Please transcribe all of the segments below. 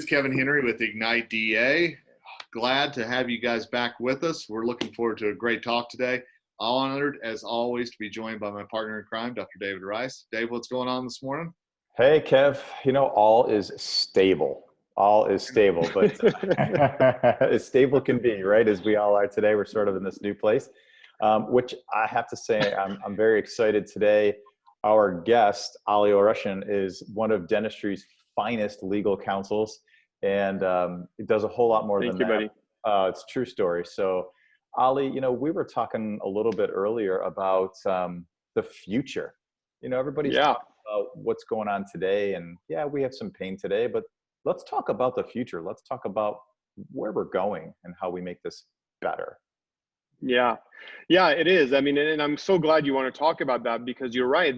Kevin Henry with Ignite DA. Glad to have you guys back with us. We're looking forward to a great talk today. Honored, as always, to be joined by my partner in crime, Dr. David Rice. Dave, what's going on this morning? Hey, Kev. All is stable. All is stable, but as stable can be, right? As we all are today, we're sort of in this new place, which I have to say, I'm very excited today. Our guest, Ali Oromchian, is one of dentistry's finest legal counsels, and it does a whole lot more than that. Buddy. It's a true story. So, Ali, we were talking a little bit earlier about the future. Everybody's talking about what's going on today, and yeah, we have some pain today, but let's talk about the future. Let's talk about where we're going and how we make this better. Yeah, it is. I mean, and I'm so glad you want to talk about that, because you're right.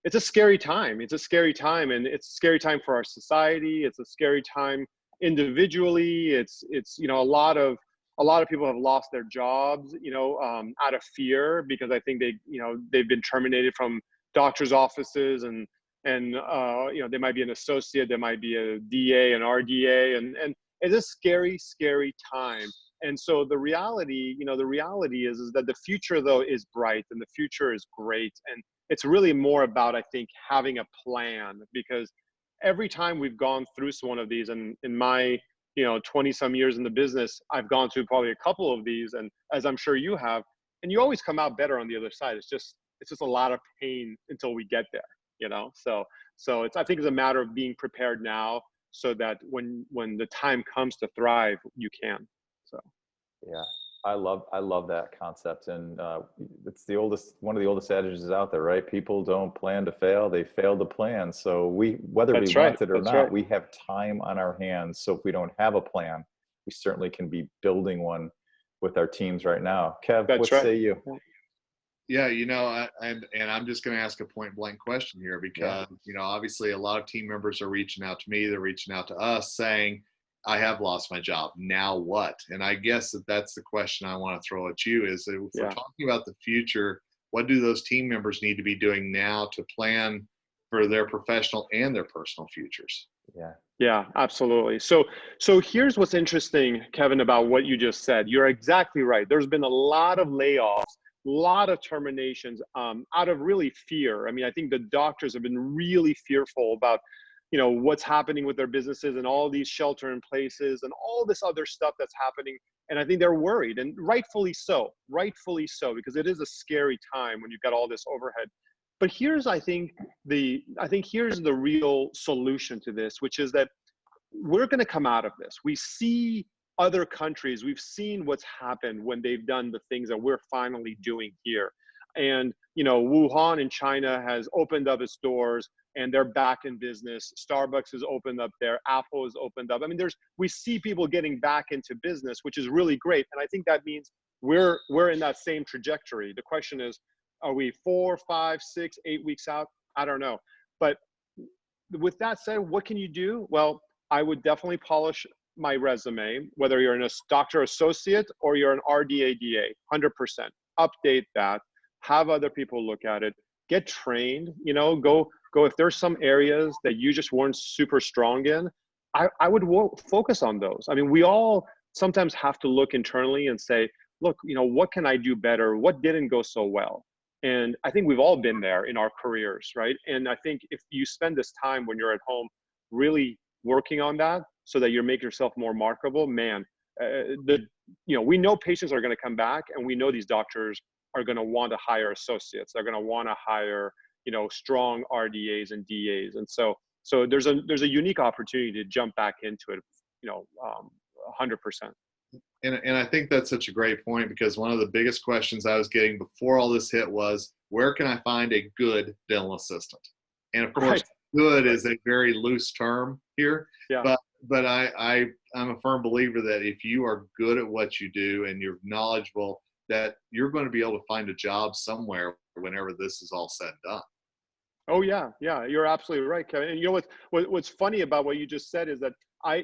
It's a scary time. It's a scary time, and it's a scary time for our society. It's a scary time individually. It's a lot of people have lost their jobs, out of fear, because I think they've been terminated from doctors' offices, and they might be an associate, there might be a DA, an RDA, and it's a scary, scary time. And so the reality is that the future, though, is bright, and the future is great. And it's really more about, I think, having a plan, because every time we've gone through one of these, and in my 20 some years in the business, I've gone through probably a couple of these, and as I'm sure you have, and you always come out better on the other side. It's just a lot of pain until we get there, so I think it's a matter of being prepared now, so that when the time comes to thrive, you can. So yeah, I love that concept, and it's one of the oldest adages out there, right? People don't plan to fail, they fail to plan. So whether we want it or not, we have time on our hands. So if we don't have a plan, we certainly can be building one with our teams right now. Kev, what say you? Yeah, and I'm just going to ask a point blank question here, because, obviously a lot of team members are reaching out to me. They're reaching out to us saying, I have lost my job. Now what? And I guess that's the question I want to throw at you is, if we're talking about the future, what do those team members need to be doing now to plan for their professional and their personal futures? Yeah, absolutely. So here's what's interesting, Kevin, about what you just said. You're exactly right. There's been a lot of layoffs, a lot of terminations out of really fear. I mean, I think the doctors have been really fearful about what's happening with their businesses, and all these shelter in places and all this other stuff that's happening. And I think they're worried, and rightfully so, because it is a scary time when you've got all this overhead. But here's, I think here's the real solution to this, which is that we're going to come out of this. We see other countries, we've seen what's happened when they've done the things that we're finally doing here. And, Wuhan in China has opened up its doors, and they're back in business. Starbucks has opened up there. Apple has opened up. I mean, we see people getting back into business, which is really great. And I think that means we're in that same trajectory. The question is, are we 4, 5, 6, 8 weeks out? I don't know. But with that said, what can you do? Well, I would definitely polish my resume, whether you're a doctor associate or you're an RDA DA, 100%. Update that. Have other people look at it. Get trained. Go. If there's some areas that you just weren't super strong in, I would focus on those. I mean, we all sometimes have to look internally and say, look, what can I do better? What didn't go so well? And I think we've all been there in our careers, right? And I think if you spend this time when you're at home really working on that, so that you make yourself more marketable, man, we know patients are going to come back, and we know these doctors are going to want to hire associates. They're going to want to hire, strong RDAs and DAs. And so there's a unique opportunity to jump back into it, 100%. And I think that's such a great point, because one of the biggest questions I was getting before all this hit was, where can I find a good dental assistant? And of course, good is a very loose term here, but I'm a firm believer that if you are good at what you do and you're knowledgeable, that you're going to be able to find a job somewhere whenever this is all said and done. Oh yeah, you're absolutely right, Kevin. And what's funny about what you just said is that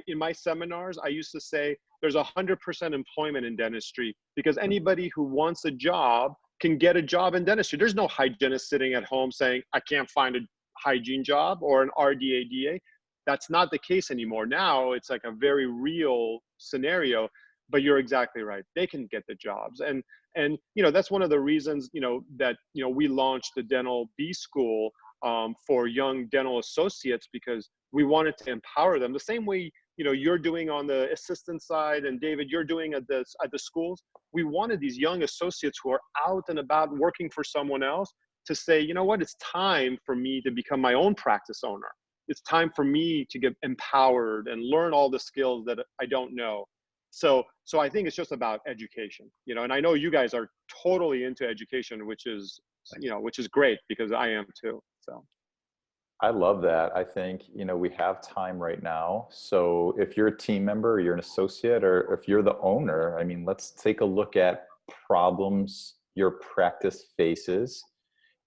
in my seminars, I used to say there's 100% employment in dentistry, because anybody who wants a job can get a job in dentistry. There's no hygienist sitting at home saying, I can't find a hygiene job, or an RDA DA. That's not the case anymore. Now it's like a very real scenario, but you're exactly right. They can get the jobs. And that's one of the reasons, that, we launched the Dental B School for young dental associates, because we wanted to empower them the same way, you're doing on the assistant side, and David, you're doing at the schools. We wanted these young associates who are out and about working for someone else to say, you know what, it's time for me to become my own practice owner. It's time for me to get empowered and learn all the skills that I don't know. So I think it's just about education, and I know you guys are totally into education, which is great, because I am too. So I love that. I think, we have time right now. So if you're a team member, or you're an associate, or if you're the owner, I mean, let's take a look at problems your practice faces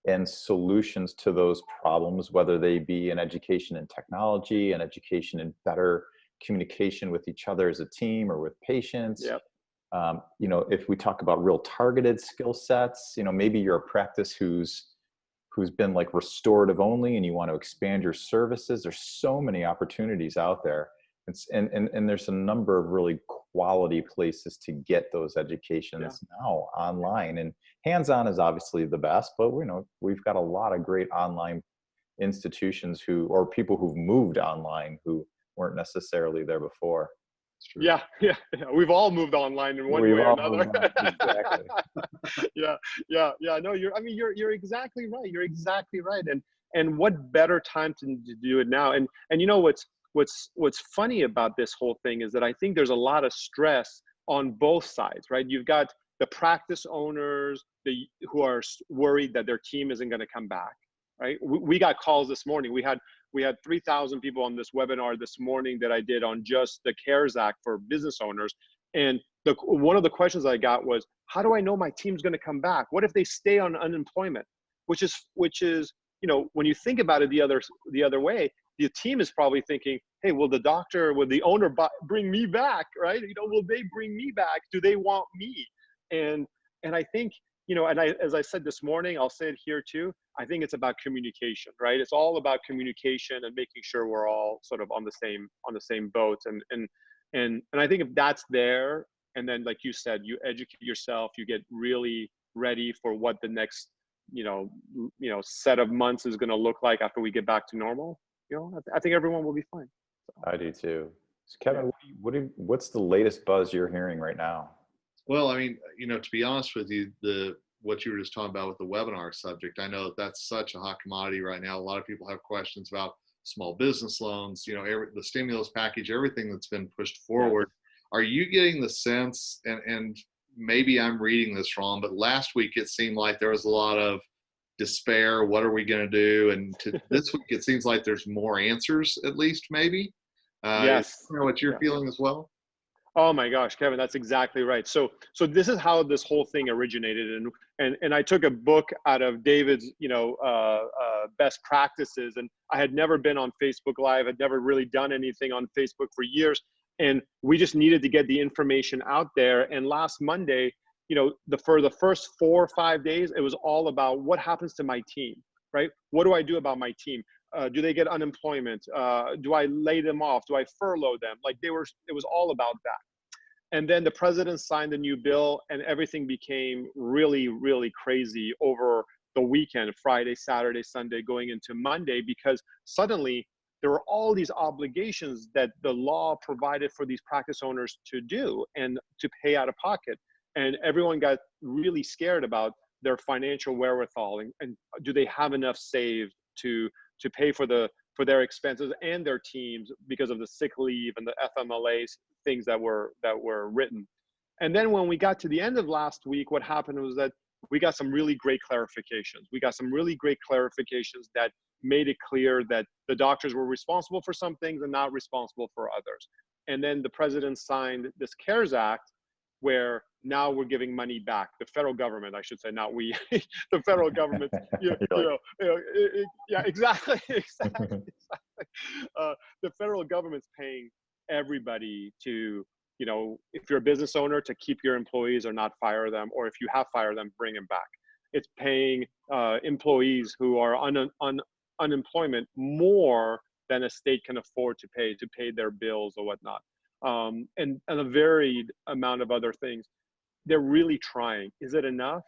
and solutions to those problems, whether they be an education in technology, an education in better communication with each other as a team or with patients. Yep. If we talk about real targeted skill sets, maybe you're a practice who's been like restorative only and you want to expand your services. There's so many opportunities out there. And there's a number of really quality places to get those educations now online. And hands-on is obviously the best, but we've got a lot of great online institutions or people who've moved online who weren't necessarily there before. Yeah. We've all moved online in one way or another. Exactly. Yeah. No, you're exactly right. You're exactly right. And what better time to do it now? And what's funny about this whole thing is that I think there's a lot of stress on both sides, right? You've got the practice owners who are worried that their team isn't going to come back, right? We got calls this morning. We had 3,000 people on this webinar this morning that I did on just the CARES Act for business owners. And one of the questions I got was, how do I know my team's going to come back? What if they stay on unemployment? Which is, when you think about it the other way, the team is probably thinking, hey, will the owner bring me back, right? Will they bring me back? Do they want me? And I think, as I said this morning, I'll say it here too, I think it's about communication, right? It's all about communication and making sure we're all sort of on the same boat. And I think if that's there, and then like you said, you educate yourself, you get really ready for what the next, set of months is going to look like after we get back to normal. I think everyone will be fine. So. I do too. So Kevin, what's the latest buzz you're hearing right now? Well, I mean, to be honest with you, what you were just talking about with the webinar subject, I know that's such a hot commodity right now. A lot of people have questions about small business loans, the stimulus package, everything that's been pushed forward. Are you getting the sense, and maybe I'm reading this wrong, but last week it seemed like there was a lot of despair. What are we going to do? And this week it seems like there's more answers, at least maybe. Yes. Is what you're feeling as well? Oh my gosh, Kevin, that's exactly right. So this is how this whole thing originated, and I took a book out of David's, best practices, and I had never been on Facebook Live, had never really done anything on Facebook for years, and we just needed to get the information out there. And last Monday, for the first 4 or 5 days, it was all about what happens to my team, right? What do I do about my team? Do they get unemployment? Do I lay them off? Do I furlough them? It was all about that. And then the president signed a new bill, and everything became really, really crazy over the weekend, Friday, Saturday, Sunday, going into Monday, because suddenly there were all these obligations that the law provided for these practice owners to do and to pay out of pocket. And everyone got really scared about their financial wherewithal, and do they have enough saved to pay for their expenses and their teams because of the sick leave and the FMLA things that were written. And then when we got to the end of last week, what happened was that we got some really great clarifications. We got some really great clarifications that made it clear that the doctors were responsible for some things and not responsible for others. And then the president signed this CARES Act, where now we're giving money back. The federal government, I should say, not we. The federal government. Exactly. The federal government's paying everybody to, if you're a business owner, to keep your employees or not fire them, or if you have fired them, bring them back. It's paying employees who are on unemployment more than a state can afford to pay their bills or whatnot. And a varied amount of other things. They're really trying. Is it enough?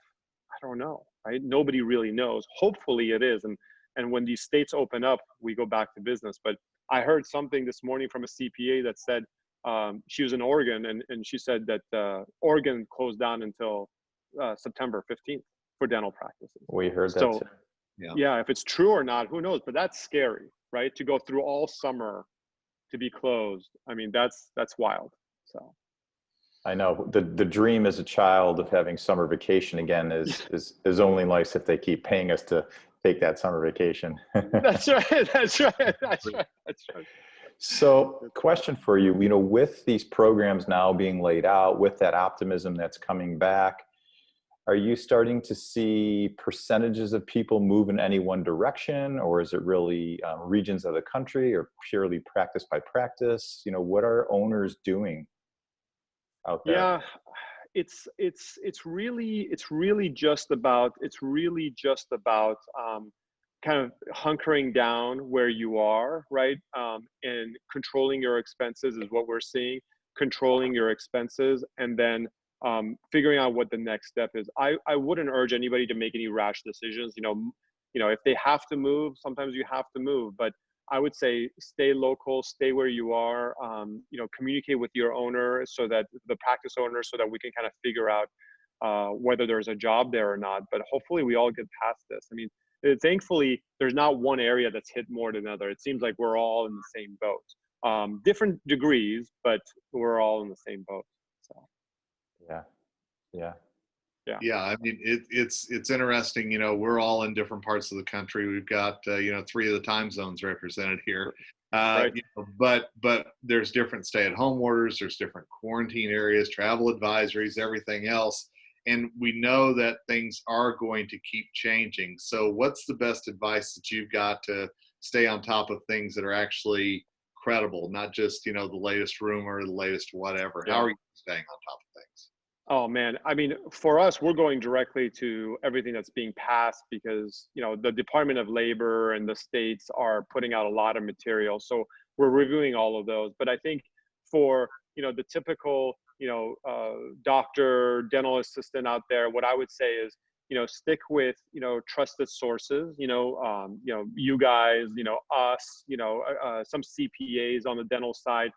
I don't know, right? Nobody really knows. Hopefully it is. And when these states open up, we go back to business. But I heard something this morning from a CPA that said, she was in Oregon, and she said that Oregon closed down until September 15th for dental practices. We heard that So, too. yeah, if it's true or not, who knows? But that's scary, right? To go through all summer to be closed. I mean, that's wild. So I know the dream as a child of having summer vacation again is only nice if they keep paying us to take that summer vacation. that's right. That's right. That's right. That's right. So, question for you, with these programs now being laid out, with that optimism that's coming back, are you starting to see percentages of people move in any one direction, or is it really regions of the country, or purely practice by practice? What are owners doing out there? Yeah, it's really just about kind of hunkering down where you are, right? And controlling your expenses is what we're seeing. Controlling your expenses, and then figuring out what the next step is. I wouldn't urge anybody to make any rash decisions. If they have to move, sometimes you have to move, but I would say stay local, stay where you are. Communicate with your owner, so that the practice owner, so that we can kind of figure out whether there's a job there or not. But hopefully we all get past this. I mean, thankfully, there's not one area that's hit more than another. It seems like we're all in the same boat, different degrees, but we're all in the same boat. So Yeah. Yeah, I mean, it's interesting. We're all in different parts of the country. We've got 3 of the time zones represented here. Right. But there's different stay-at-home orders. There's different quarantine areas, travel advisories, everything else. And we know that things are going to keep changing. So what's the best advice that you've got to stay on top of things that are actually credible, not just, the latest rumor, the latest whatever? Yeah. How are you staying on top of things? Oh man, I mean, for us, we're going directly to everything that's being passed, because the Department of Labor and the states are putting out a lot of material. So we're reviewing all of those. But I think for the typical doctor, dental assistant out there, what I would say is stick with trusted sources. You guys, us, some CPAs on the dental side.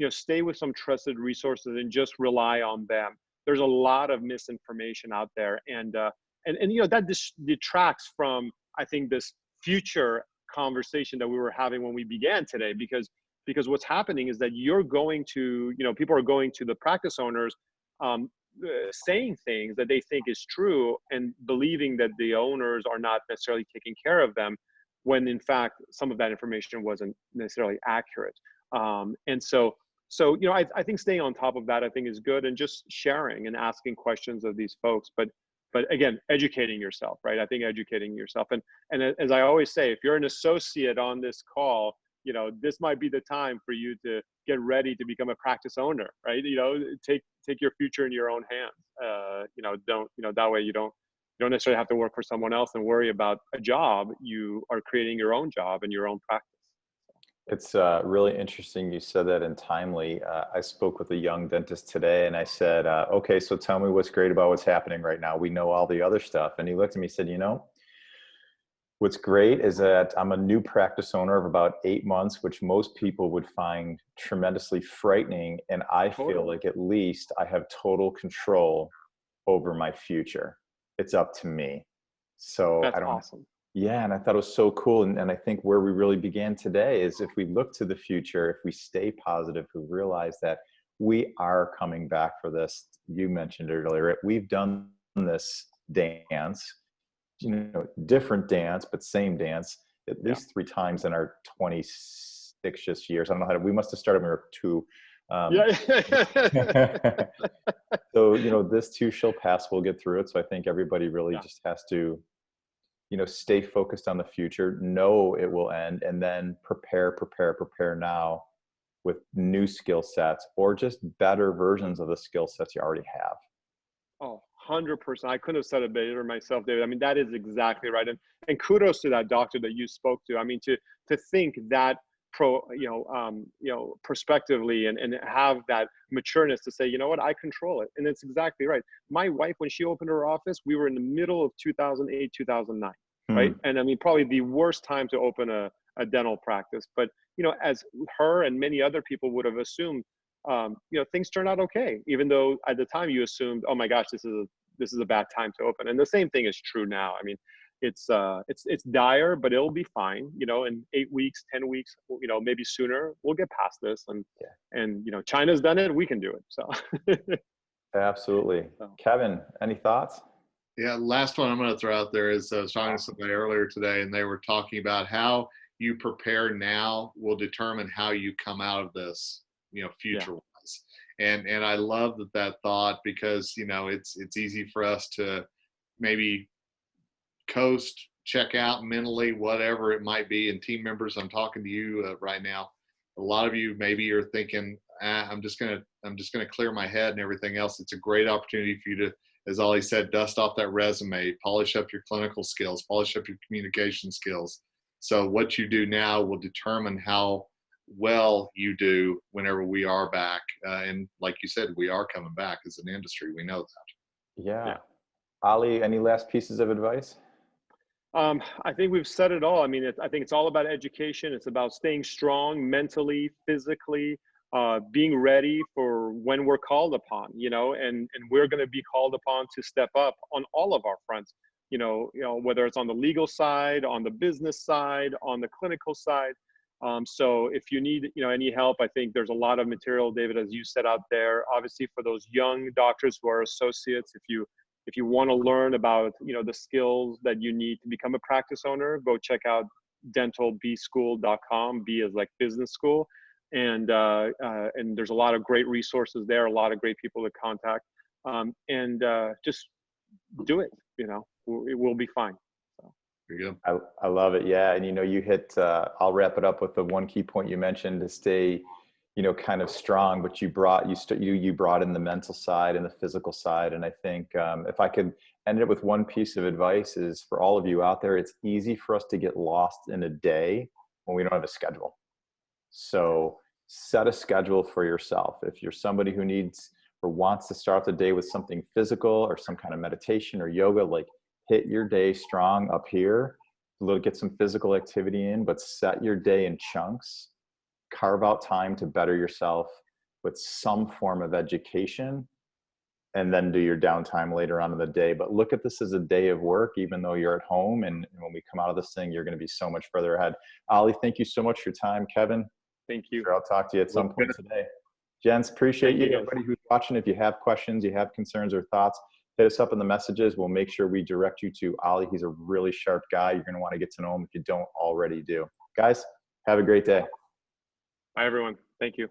Stay with some trusted resources and just rely on them. There's a lot of misinformation out there, and that detracts from, I think, this future conversation that we were having when we began today, because what's happening is that people are going to the practice owners, saying things that they think is true, and believing that the owners are not necessarily taking care of them, when in fact some of that information wasn't necessarily accurate. So, I think staying on top of that, I think, is good, and just sharing and asking questions of these folks. But again, educating yourself, right? I think educating yourself. And as I always say, if you're an associate on this call, this might be the time for you to get ready to become a practice owner, right? Take your future in your own hands. That way you don't necessarily have to work for someone else and worry about a job. You are creating your own job and your own practice. It's really interesting you said that, and timely. I spoke with a young dentist today, and I said, okay, so tell me what's great about what's happening right now. We know all the other stuff. And he looked at me and said, what's great is that I'm a new practice owner of about 8 months, which most people would find tremendously frightening. And I feel like at least I have total control over my future. It's up to me. So That's awesome. Yeah, and I thought it was so cool. And I think where we really began today is, if we look to the future, if we stay positive, we realize that we are coming back for this. You mentioned it earlier. We've done this dance, different dance, but same dance at least 3 times in our 26 years. I don't know we must have started when we were 2. So, this too shall pass. We'll get through it. So I think everybody really just has to stay focused on the future, know it will end, and then prepare now with new skill sets, or just better versions of the skill sets you already have. Oh, 100%. I couldn't have said it better myself, David. I mean, that is exactly right. And kudos to that doctor that you spoke to. I mean, to think that prospectively and have that matureness to say, you know what, I control it. And it's exactly right. My wife, when she opened her office, we were in the middle of 2008, 2009, right? And I mean, probably the worst time to open a dental practice. But, as her and many other people would have assumed, things turned out okay, even though at the time you assumed, oh my gosh, this is a bad time to open. And the same thing is true now. I mean, it's dire, but it'll be fine. In 8 weeks, 10 weeks, maybe sooner, we'll get past this. And China's done it, we can do it. So absolutely. Kevin, any thoughts? Yeah, last one I'm going to throw out there is I was talking to somebody earlier today, and they were talking about how you prepare now will determine how you come out of this, future wise. And I love that thought, because it's easy for us to maybe coast, check out mentally, whatever it might be. And team members, I'm talking to you right now. A lot of you maybe you're thinking, I'm just gonna clear my head and everything else. It's a great opportunity for you to, as Ollie said, dust off that resume, polish up your clinical skills, polish up your communication skills. So what you do now will determine how well you do whenever we are back. And like you said, we are coming back as an industry. We know that. Yeah. Ali, any last pieces of advice? I think we've said it all. I mean, I think it's all about education. It's about staying strong mentally, physically, being ready for when we're called upon, and we're going to be called upon to step up on all of our fronts, whether it's on the legal side, on the business side, on the clinical side. So if you need, any help, I think there's a lot of material, David, as you said out there. Obviously, for those young doctors who are associates, if you want to learn about, the skills that you need to become a practice owner, go check out dentalbschool.com. B is like business school. And there's a lot of great resources there, a lot of great people to contact. Just do it, it will be fine. So. There you go. I love it. Yeah. And, you hit, I'll wrap it up with the one key point you mentioned, to stay, kind of strong, but you brought in the mental side and the physical side. And I think if I could end it with one piece of advice, is for all of you out there, it's easy for us to get lost in a day when we don't have a schedule. So set a schedule for yourself. If you're somebody who needs or wants to start the day with something physical or some kind of meditation or yoga, like hit your day strong up here, get some physical activity in, but set your day in chunks. Carve out time to better yourself with some form of education, and then do your downtime later on in the day. But look at this as a day of work, even though you're at home. And when we come out of this thing, you're going to be so much further ahead. Ali, thank you so much for your time. Kevin, thank you. Sure, I'll talk to you at some point today. Gents, appreciate you. Everybody who's watching, if you have questions, you have concerns or thoughts, hit us up in the messages. We'll make sure we direct you to Ali. He's a really sharp guy. You're going to want to get to know him if you don't already do. Guys, have a great day. Bye, everyone. Thank you.